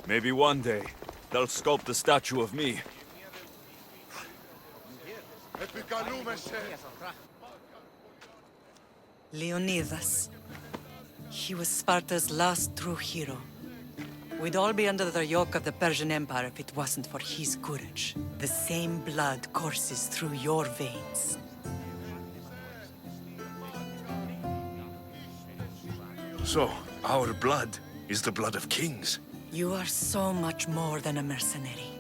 Maybe one day, they'll sculpt a statue of me. Leonidas. He was Sparta's last true hero. We'd all be under the yoke of the Persian Empire if it wasn't for his courage. The same blood courses through your veins. So, our blood is the blood of kings. You are so much more than a mercenary.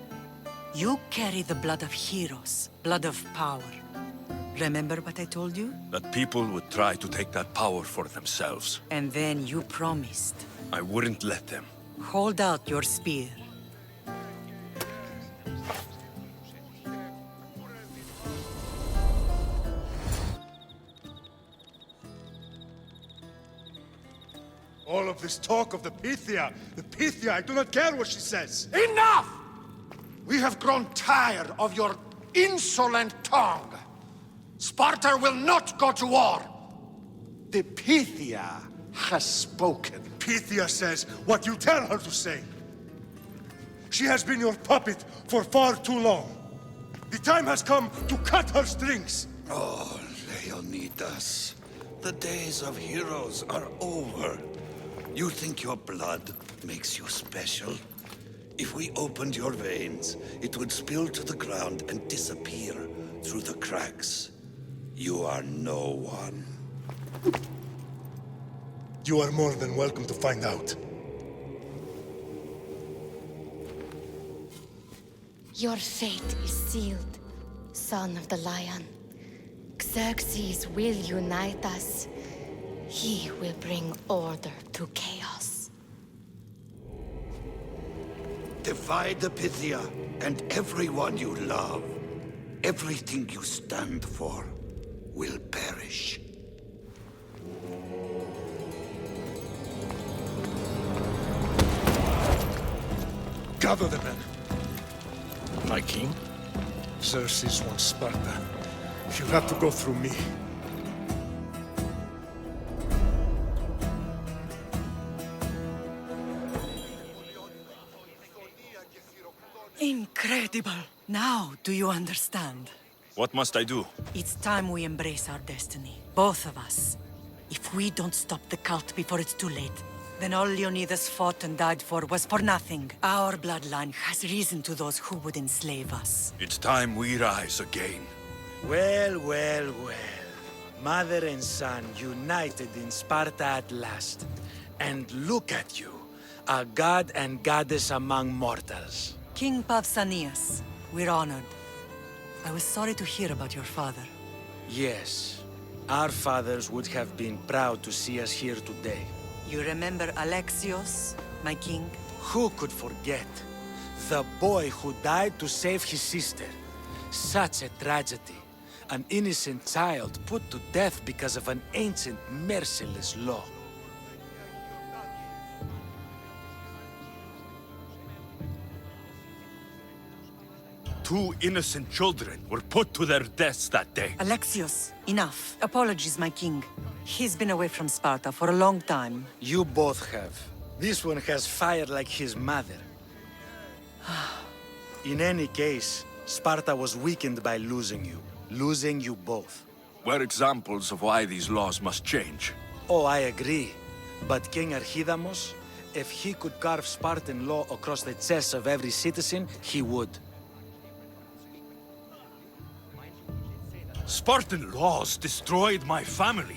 You carry the blood of heroes, blood of power. Remember what I told you? That people would try to take that power for themselves. And then you promised. I wouldn't let them. Hold out your spear. All of this talk of the Pythia, I do not care what she says. Enough! We have grown tired of your insolent tongue. Sparta will not go to war. The Pythia has spoken. Pythia says what you tell her to say. She has been your puppet for far too long. The time has come to cut her strings. Oh, Leonidas, the days of heroes are over. You think your blood makes you special? If we opened your veins, it would spill to the ground and disappear through the cracks. You are no one. You are more than welcome to find out. Your fate is sealed, son of the lion. Xerxes will unite us. He will bring order to chaos. Divide the Pythia and everyone you love. Everything you stand for will perish. Gather the men. My king? Xerxes wants Sparta. She'll have to go through me. Incredible! Now, do you understand? What must I do? It's time we embrace our destiny. Both of us. If we don't stop the cult before it's too late, then all Leonidas fought and died for was for nothing. Our bloodline has risen to those who would enslave us. It's time we rise again. Well, well, well. Mother and son united in Sparta at last. And look at you, a god and goddess among mortals. King Pausanias, we're honored. I was sorry to hear about your father. Yes, our fathers would have been proud to see us here today. You remember Alexios, my king? Who could forget? The boy who died to save his sister. Such a tragedy. An innocent child put to death because of an ancient, merciless law. Two innocent children were put to their deaths that day. Alexios, enough. Apologies, my king. He's been away from Sparta for a long time. You both have. This one has fire like his mother. In any case, Sparta was weakened by losing you both. We're examples of why these laws must change. Oh, I agree. But King Archidamos, if he could carve Spartan law across the chests of every citizen, he would. Spartan laws destroyed my family.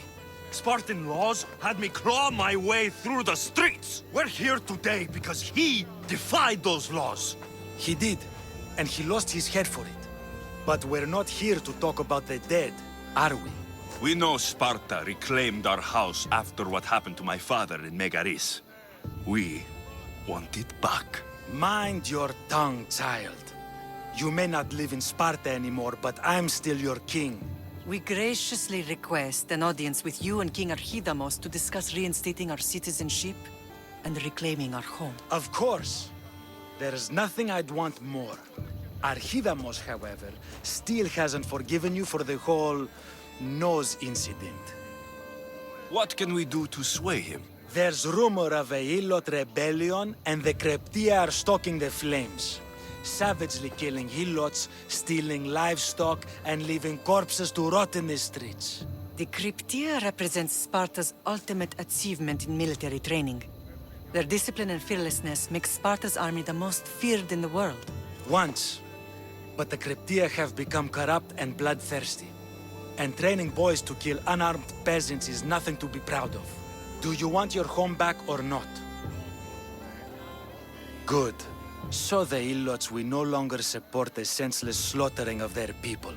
Spartan laws had me claw my way through the streets. We're here today because he defied those laws. He did, and he lost his head for it. But we're not here to talk about the dead, are we? We know Sparta reclaimed our house after what happened to my father in Megaris. We want it back. Mind your tongue, child. You may not live in Sparta anymore, but I'm still your king. We graciously request an audience with you and King Archidamos to discuss reinstating our citizenship and reclaiming our home. Of course. There's nothing I'd want more. Archidamos, however, still hasn't forgiven you for the whole nose incident. What can we do to sway him? There's rumor of a Hilot rebellion, and the Kreptia are stalking the flames. Savagely killing Hilots, stealing livestock, and leaving corpses to rot in the streets. The Cryptia represents Sparta's ultimate achievement in military training. Their discipline and fearlessness make Sparta's army the most feared in the world. Once. But the Cryptia have become corrupt and bloodthirsty. And training boys to kill unarmed peasants is nothing to be proud of. Do you want your home back or not? Good. So the Ilots will no longer support the senseless slaughtering of their people.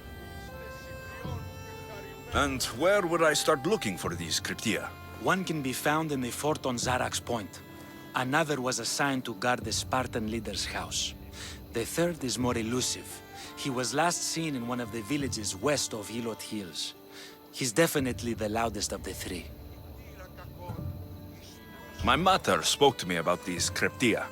And where would I start looking for these Cryptia? One can be found in the fort on Zarak's Point. Another was assigned to guard the Spartan leader's house. The third is more elusive. He was last seen in one of the villages west of Hilot Hills. He's definitely the loudest of the three. My mater spoke to me about these Cryptia.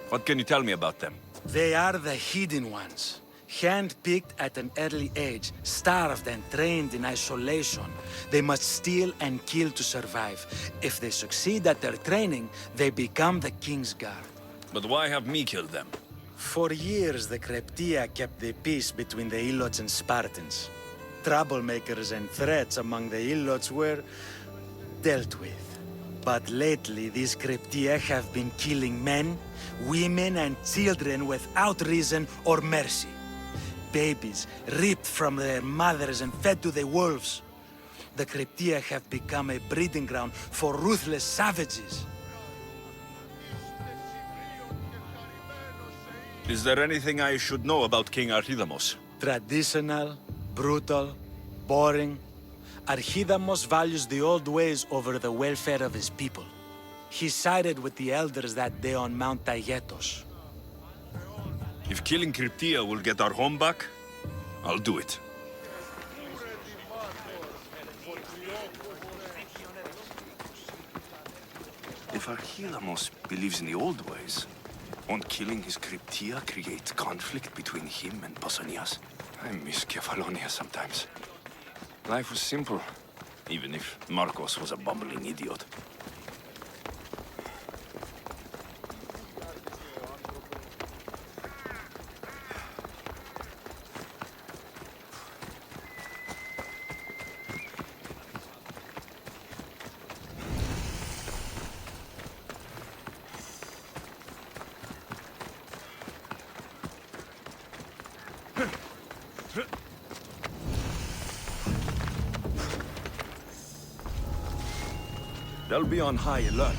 What can you tell me about them? They are the hidden ones. Hand-picked at an early age, starved and trained in isolation. They must steal and kill to survive. If they succeed at their training, they become the King's Guard. But why have me killed them? For years, the Cryptia kept the peace between the Ilots and Spartans. Troublemakers and threats among the Ilots were dealt with. But lately, these Cryptia have been killing men, women, and children without reason or mercy. Babies ripped from their mothers and fed to the wolves. The Cryptia have become a breeding ground for ruthless savages. Is there anything I should know about King Archidamos? Traditional, brutal, boring. Archidamos values the old ways over the welfare of his people. He sided with the elders that day on Mount Taygetos. If killing Cryptia will get our home back, I'll do it. If Archidamos believes in the old ways, won't killing his Cryptia create conflict between him and Pausanias? I miss Kefalonia sometimes. Life was simple, even if Marcos was a bumbling idiot. They'll be on high alert.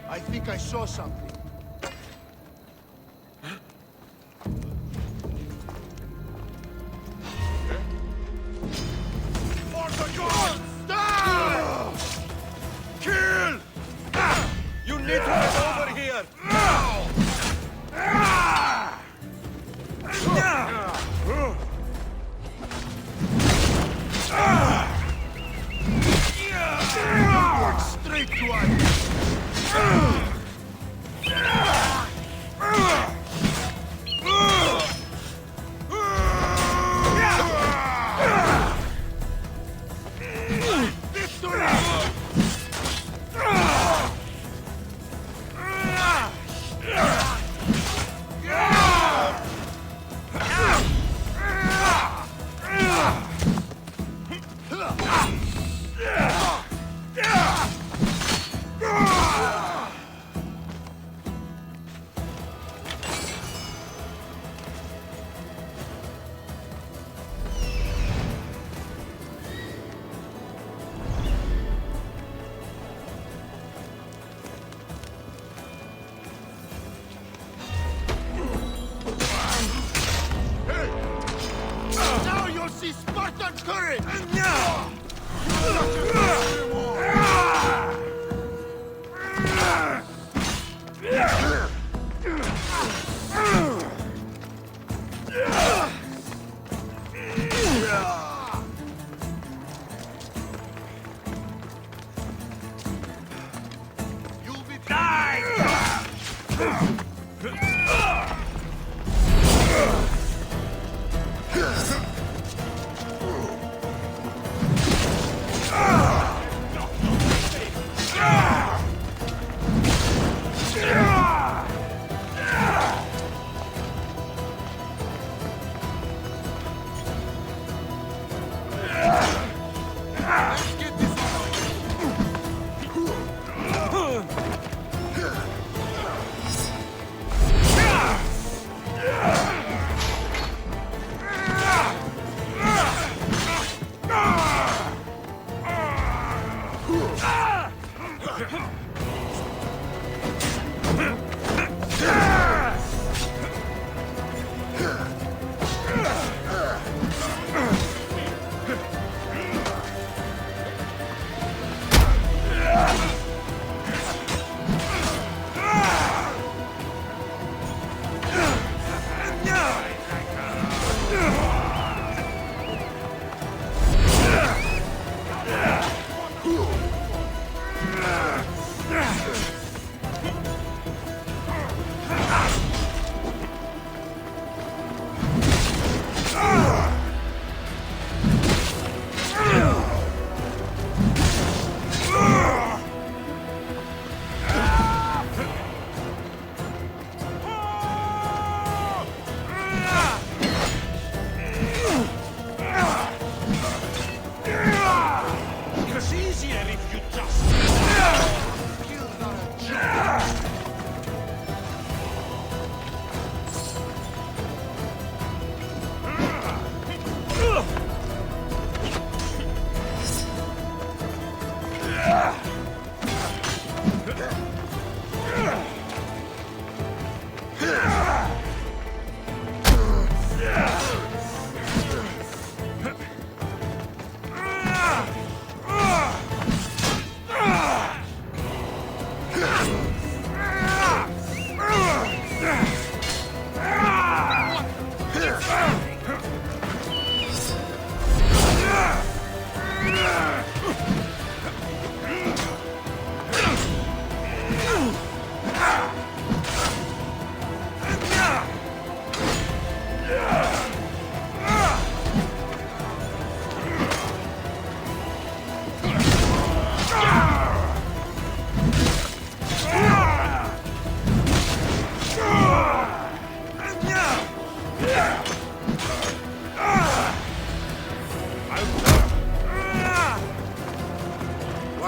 I think I saw something. For the gods! Die! Kill! You need to get over here! Straight to us! see Spartan courage! You'll be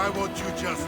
Why won't you just...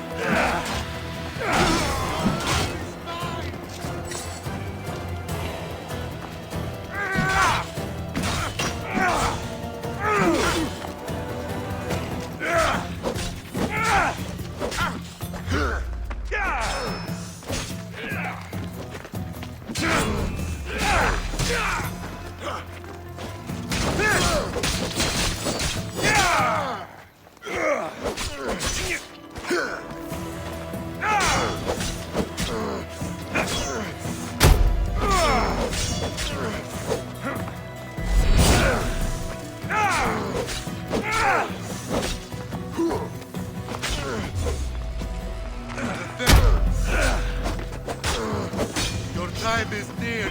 Your time is near.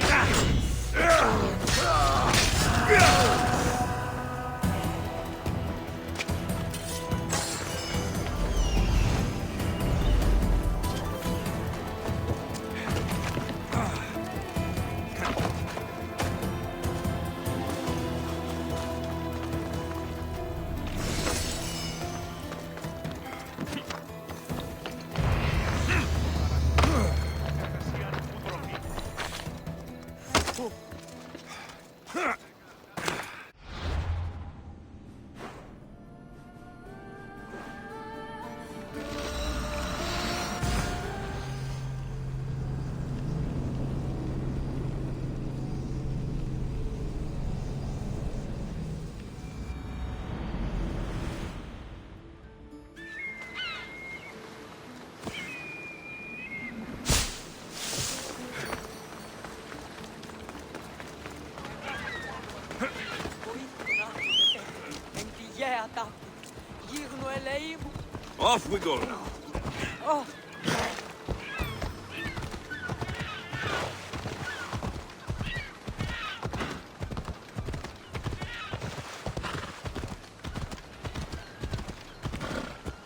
Off we go now.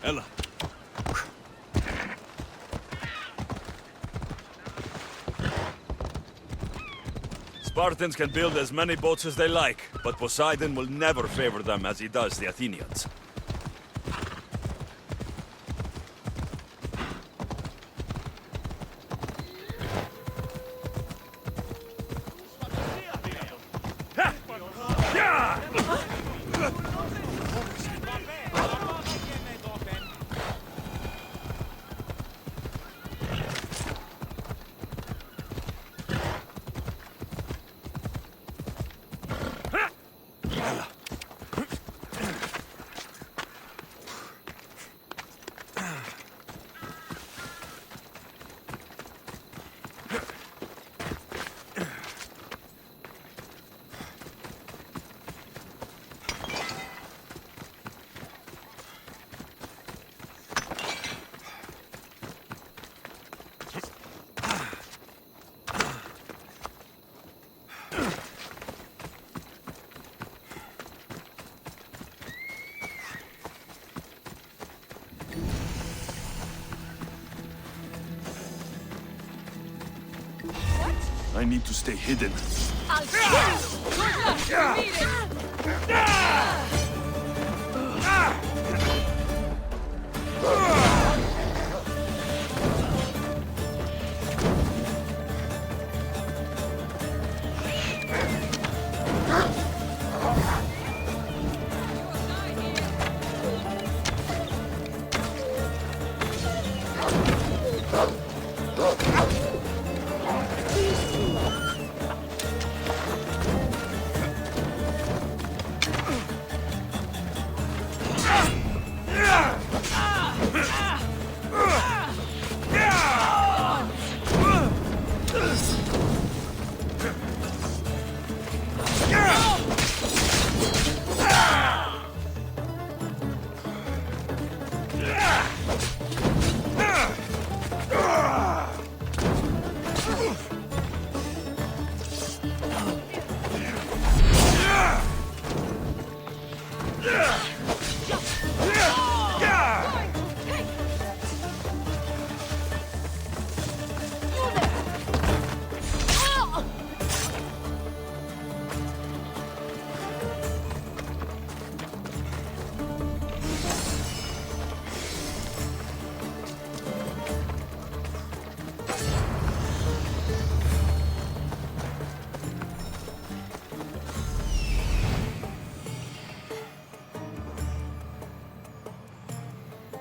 Ella. Spartans can build as many boats as they like, but Poseidon will never favor them as he does the Athenians. I need to stay hidden. I'll kill you! Good luck! You need it!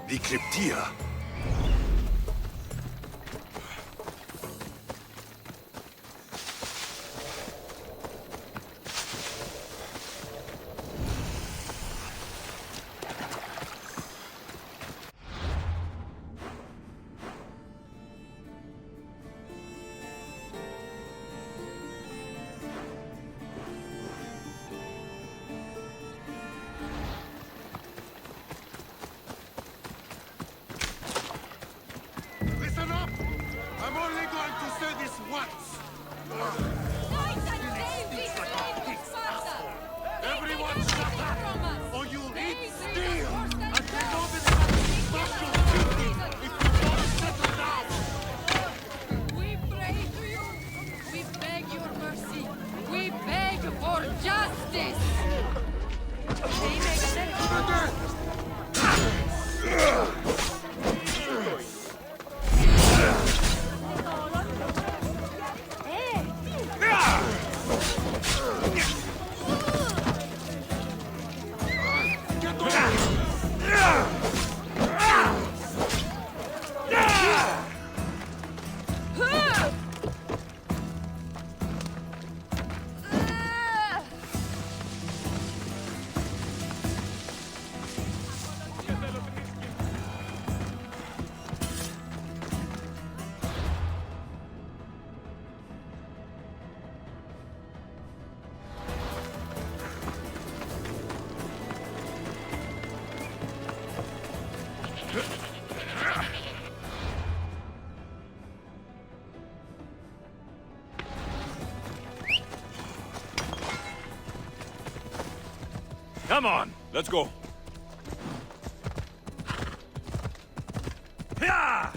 The Cryptia. Listen up! I'm only going to say this once. Everyone shut up, or you'll eat steel! And they know this special duty if you don't settle down! We pray to you. We beg your mercy. We beg for justice. Come on, let's go. Yeah!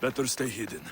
Better stay hidden.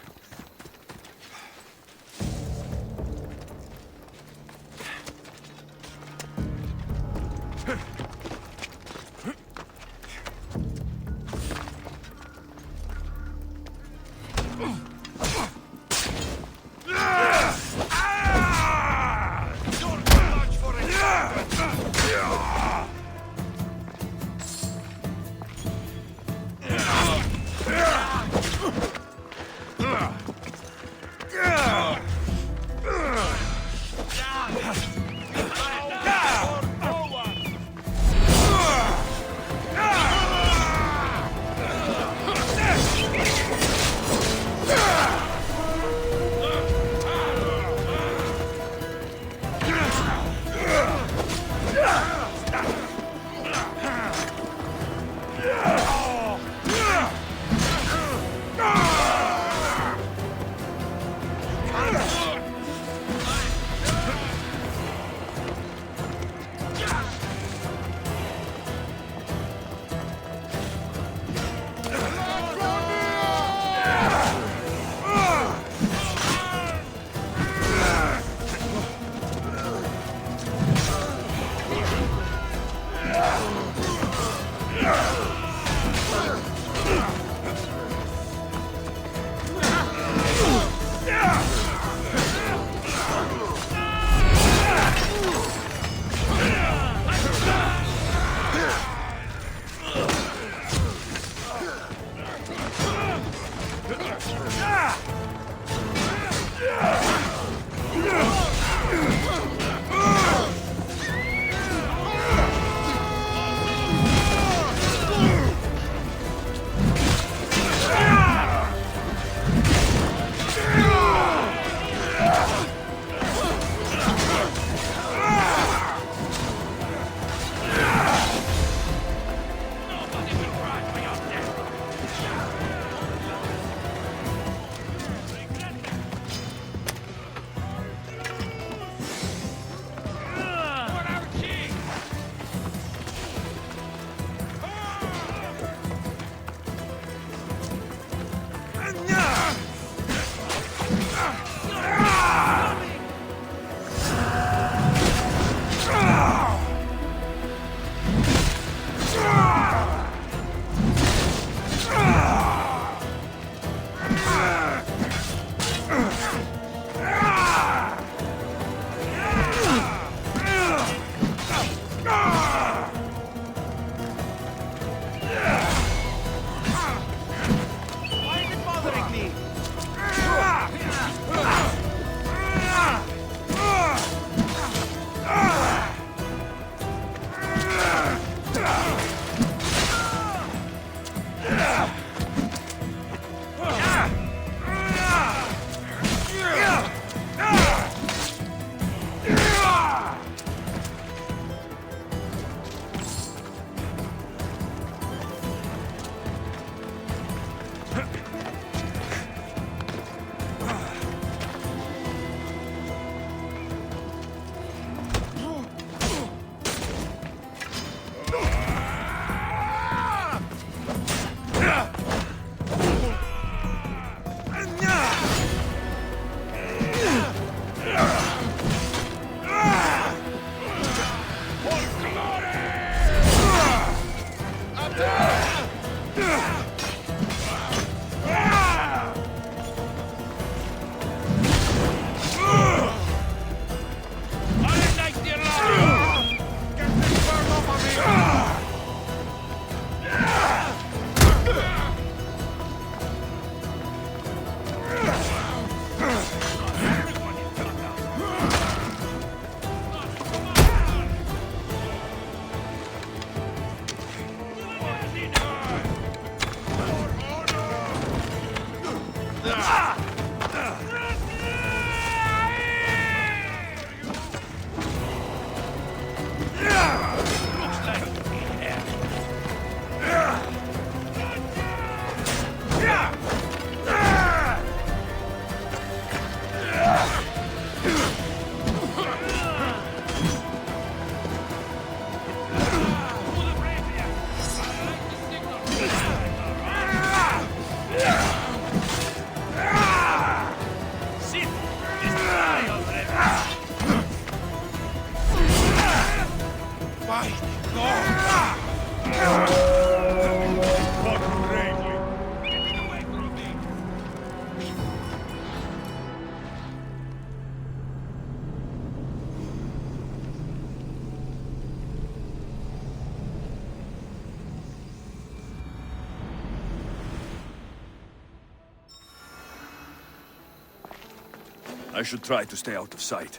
I should try to stay out of sight.